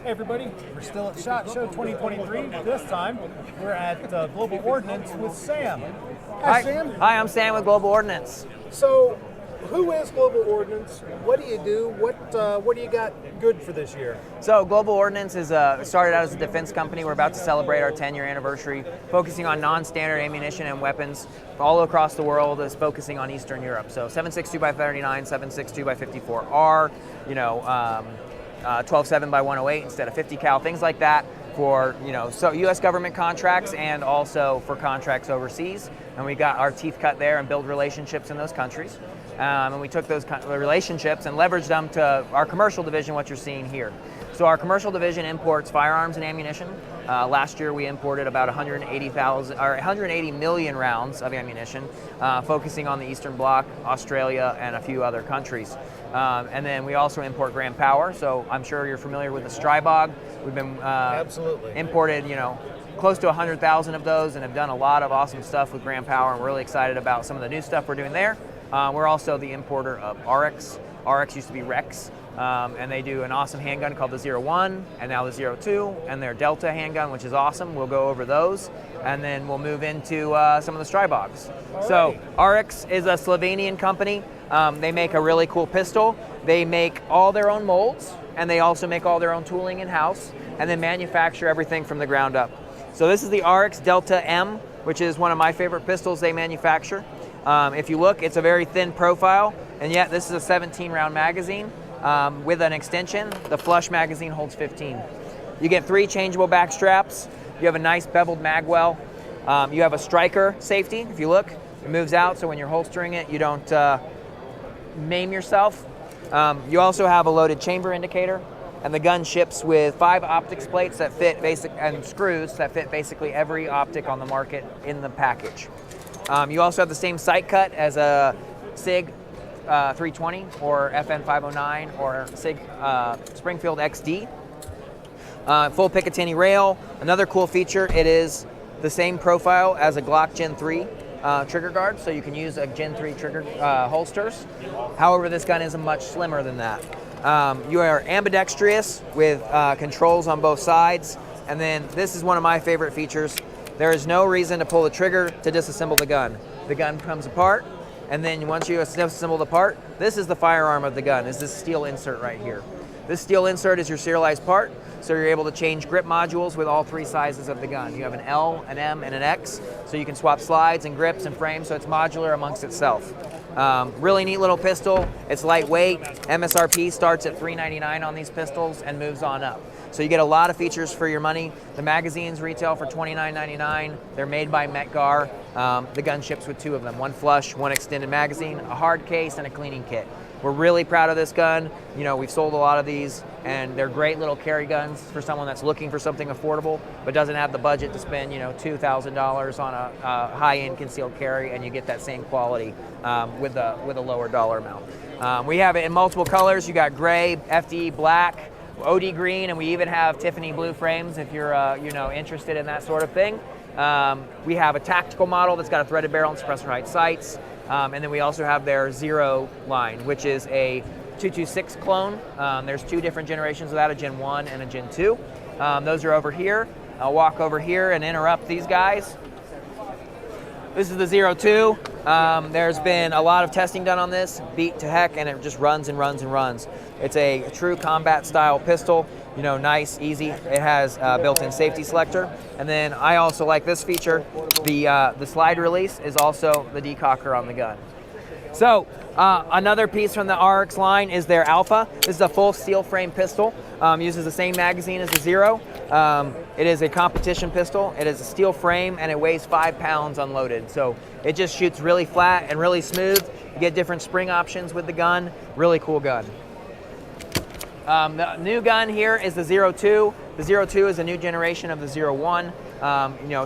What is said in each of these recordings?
Hey everybody, we're still at SHOT Show 2023. This time, we're at Global Ordnance with Sam. Hi, Sam. Hi, I'm Sam with Global Ordnance. So, who is Global Ordnance? What do you do? What do you got good for this year? So, Global Ordnance is started out as a defense company. We're about to celebrate our 10-year anniversary, focusing on non-standard ammunition and weapons all across the world, is focusing on Eastern Europe. So, 7.62x39, 7.62x54R, 12.7x108 instead of 50 cal, things like that for so U.S. government contracts and also for contracts overseas. And we got our teeth cut there and build relationships in those countries. And we took those relationships and leveraged them to our commercial division, what you're seeing here. So our commercial division imports firearms and ammunition. Last year we imported about 180 million rounds of ammunition, focusing on the Eastern Bloc, Australia, and a few other countries. And then we also import gram power. So I'm sure you're familiar with the Stribog. We've been Absolutely imported, close to 100,000 of those, and have done a lot of awesome stuff with gram power. And we're really excited about some of the new stuff we're doing there. We're also the importer of Arex. Arex used to be Rex, and they do an awesome handgun called the 01, and now the 02, and their Delta handgun, which is awesome. We'll go over those, and then we'll move into some of the Stribogs. So Arex is a Slovenian company. They make a really cool pistol. They make all their own molds, and they also make all their own tooling in-house, and then manufacture everything from the ground up. So this is the Arex Delta M, which is one of my favorite pistols they manufacture. If you look, it's a very thin profile, and yet this is a 17-round magazine with an extension. The flush magazine holds 15. You get 3 changeable back straps. You have a nice beveled mag well. You have a striker safety. If you look, it moves out, so when you're holstering it, you don't maim yourself. You also have a loaded chamber indicator, and the gun ships with 5 optics plates that fit and screws that fit basically every optic on the market in the package. You also have the same sight cut as a SIG 320 or FN 509 or SIG Springfield XD. Full Picatinny rail. Another cool feature, it is the same profile as a Glock Gen 3 trigger guard, so you can use a Gen 3 trigger holsters. However, this gun is much slimmer than that. You are ambidextrous with controls on both sides, and then this is one of my favorite features. There is no reason to pull the trigger to disassemble the gun. The gun comes apart, and then once you disassemble the part, this is the firearm of the gun, is this steel insert right here. This steel insert is your serialized part, so you're able to change grip modules with all 3 sizes of the gun. You have an L, an M, and an X, so you can swap slides and grips and frames, so it's modular amongst itself. Really neat little pistol. It's lightweight. MSRP starts at $399 on these pistols and moves on up. So you get a lot of features for your money. The magazines retail for $29.99. They're made by Metgar. The gun ships with 2 of them, 1 flush, 1 extended magazine, a hard case, and a cleaning kit. We're really proud of this gun. We've sold a lot of these, and they're great little carry guns for someone that's looking for something affordable but doesn't have the budget to spend $2,000 on a high-end concealed carry, and you get that same quality with a lower dollar amount. We have it in multiple colors. You got gray, FD black, OD green, and we even have Tiffany blue frames if you're interested in that sort of thing. We have a tactical model that's got a threaded barrel and suppressor height sights. And then we also have their 0 line, which is a 226 clone. There's 2 different generations of that, a Gen 1 and a Gen 2. Those are over here. I'll walk over here and interrupt these guys. This is the 02. There's been a lot of testing done on this, beat to heck, and it just runs and runs and runs. It's a true combat style pistol, nice, easy. It has built-in safety selector. And then I also like this feature. The slide release is also the decocker on the gun. So another piece from the Arex line is their Alpha. This is a full steel frame pistol. Uses the same magazine as the 0. It is a competition pistol. It is a steel frame, and it weighs 5 pounds unloaded. So it just shoots really flat and really smooth. You get different spring options with the gun. Really cool gun. The new gun here is the 02. The 02 is a new generation of the 01.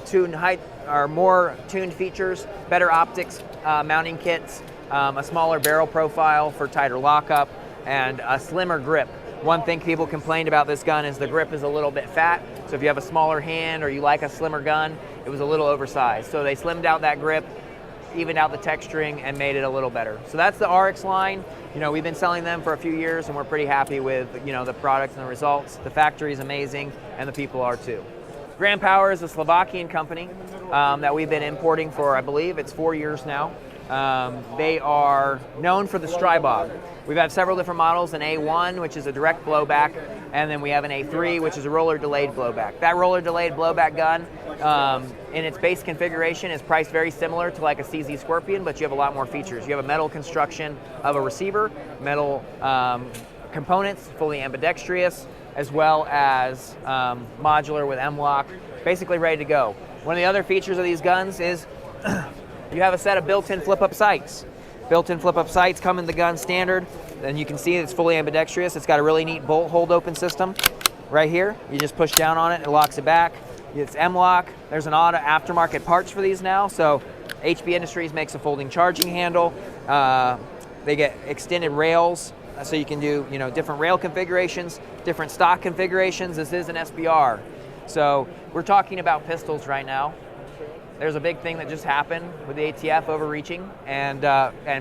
Tuned height or more tuned features, better optics, mounting kits, a smaller barrel profile for tighter lockup, and a slimmer grip. One thing people complained about this gun is the grip is a little bit fat. So if you have a smaller hand or you like a slimmer gun, it was a little oversized. So they slimmed out that grip. evened out the texturing and made it a little better. So that's the Arex line. You know, we've been selling them for a few years, and we're pretty happy with, you know, the product and the results. The factory is amazing, and the people are too. Grand Power is a Slovakian company that we've been importing for, I believe, it's 4 years now. They are known for the Stribog. We've had several different models, an A1, which is a direct blowback, and then we have an A3, which is a roller delayed blowback. That roller delayed blowback gun, in its base configuration, is priced very similar to like a CZ Scorpion, but you have a lot more features. You have a metal construction of a receiver, metal components, fully ambidextrous, as well as modular with M-lock, basically ready to go. One of the other features of these guns is you have a set of built-in flip-up sights. Built-in flip-up sights come in the gun standard, and you can see it's fully ambidextrous. It's got a really neat bolt hold open system right here. You just push down on it, it locks it back. It's M-lock. There's an auto aftermarket parts for these now, so HB Industries makes a folding charging handle. They get extended rails, so you can do, you know, different rail configurations, different stock configurations. This is an SBR. So we're talking about pistols right now. There's a big thing that just happened with the ATF overreaching and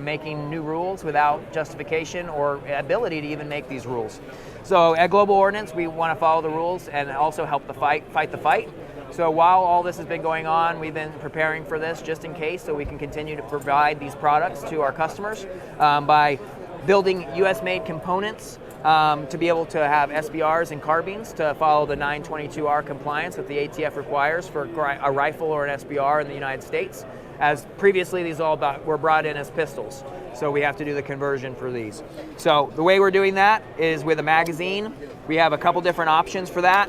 making new rules without justification or ability to even make these rules. So at Global Ordnance, we want to follow the rules and also help the fight the fight. So while all this has been going on, we've been preparing for this just in case, so we can continue to provide these products to our customers by building US-made components to be able to have SBRs and carbines to follow the 922R compliance that the ATF requires for a rifle or an SBR in the United States, as previously these all were brought in as pistols. So we have to do the conversion for these. So the way we're doing that is with a magazine. We have a couple different options for that.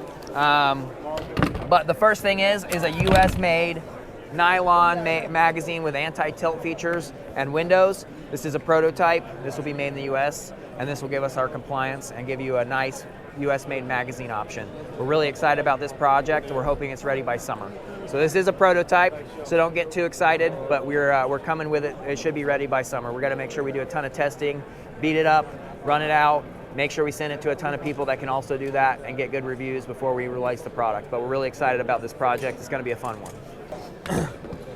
But the first thing is a US-made nylon magazine with anti-tilt features and windows. This is a prototype. This will be made in the US, and this will give us our compliance and give you a nice US-made magazine option. We're really excited about this project. We're hoping it's ready by summer. So this is a prototype, so don't get too excited, but we're coming with it. It should be ready by summer. We're gonna make sure we do a ton of testing, beat it up, run it out, make sure we send it to a ton of people that can also do that and get good reviews before we release the product. But we're really excited about this project. It's gonna be a fun one.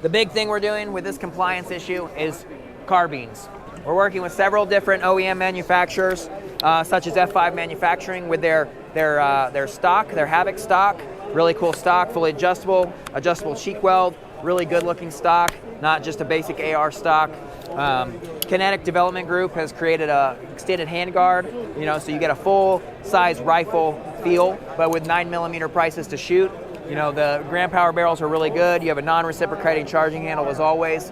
The big thing we're doing with this compliance issue is carbines. We're working with several different OEM manufacturers, such as F5 Manufacturing with their stock, their Havoc stock. Really cool stock, fully adjustable cheek weld, really good looking stock, not just a basic AR stock. Kinetic Development Group has created a extended handguard, you know, so you get a full size rifle feel, but with 9mm prices to shoot. You know, the Grand Power barrels are really good. You have a non-reciprocating charging handle as always.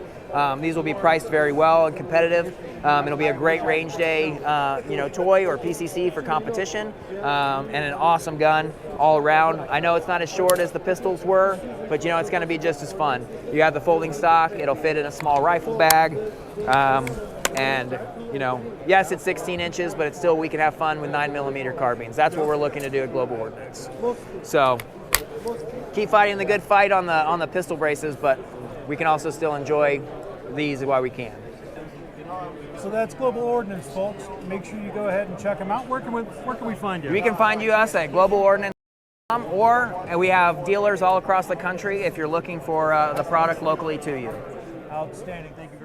These will be priced very well and competitive. It'll be a great range day, you know, toy or PCC for competition, and an awesome gun all around. I know it's not as short as the pistols were, but you know, it's going to be just as fun. You have the folding stock. It'll fit in a small rifle bag, and you know, yes, it's 16 inches, but it's still, we can have fun with 9mm carbines. That's what we're looking to do at Global Ordnance. So keep fighting the good fight on the pistol braces, but we can also still enjoy these while we can. So that's Global Ordnance, folks. Make sure you go ahead and check them out. Where can we find you? We can find us at globalordnance.com, or we have dealers all across the country if you're looking for the product locally to you. Outstanding. Thank you very much.